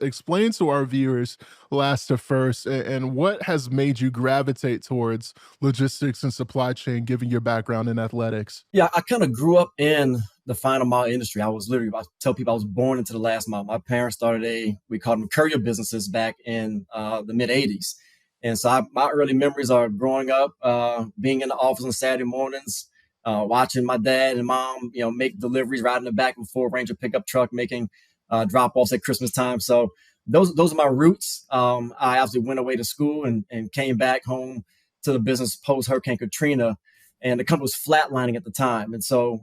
Explain to our viewers last to first and what has made you gravitate towards logistics and supply chain given your background in athletics. Yeah, I kind of grew up in the final mile industry. I tell people I was born into the last mile. My parents started we called them courier businesses back in the mid 80s. And so my early memories are growing up, being in the office on Saturday mornings, watching my dad and mom, make deliveries, riding the back and forth Ranger pickup truck, making drop-offs at Christmas time. So those are my roots. I obviously went away to school and came back home to the business post Hurricane Katrina, and the company was flatlining at the time. And so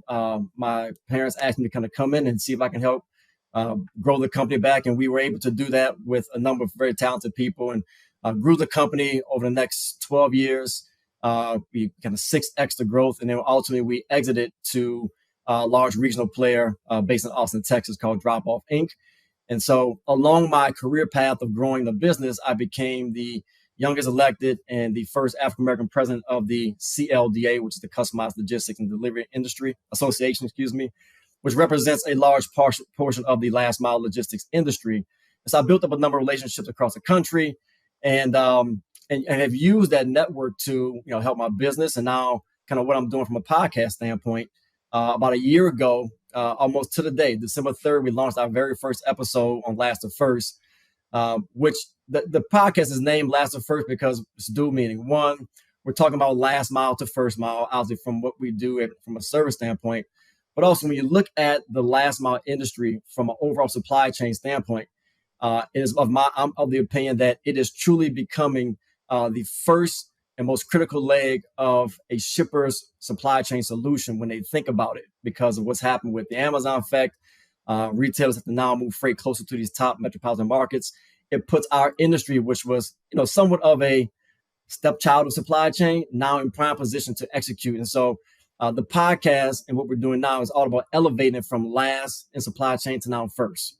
my parents asked me to kind of come in and see if I can help grow the company back. And we were able to do that with a number of very talented people, and grew the company over the next 12 years. We kind of 6x the growth. And then ultimately we exited to a large regional player based in Austin, Texas called Drop Off Inc. And so along my career path of growing the business, I became the youngest elected and the first African-American president of the CLDA, which is the Customized Logistics and Delivery Industry Association, which represents a large portion of the last mile logistics industry. And so I built up a number of relationships across the country, and have used that network to help my business. And now kind of what I'm doing from a podcast standpoint. About a year ago, almost to the day, December 3rd, we launched our very first episode on Last to First, which the podcast is named Last to First because it's dual meaning. One, we're talking about last mile to first mile, obviously from what we do from a service standpoint. But also when you look at the last mile industry from an overall supply chain standpoint, I'm of the opinion that it is truly becoming the first and most critical leg of a shipper's supply chain solution when they think about it, because of what's happened with the Amazon effect. Retailers have to now move freight closer to these top metropolitan markets. It puts our industry, which was somewhat of a stepchild of supply chain, now in prime position to execute. And so the podcast and what we're doing now is all about elevating it from last in supply chain to now first.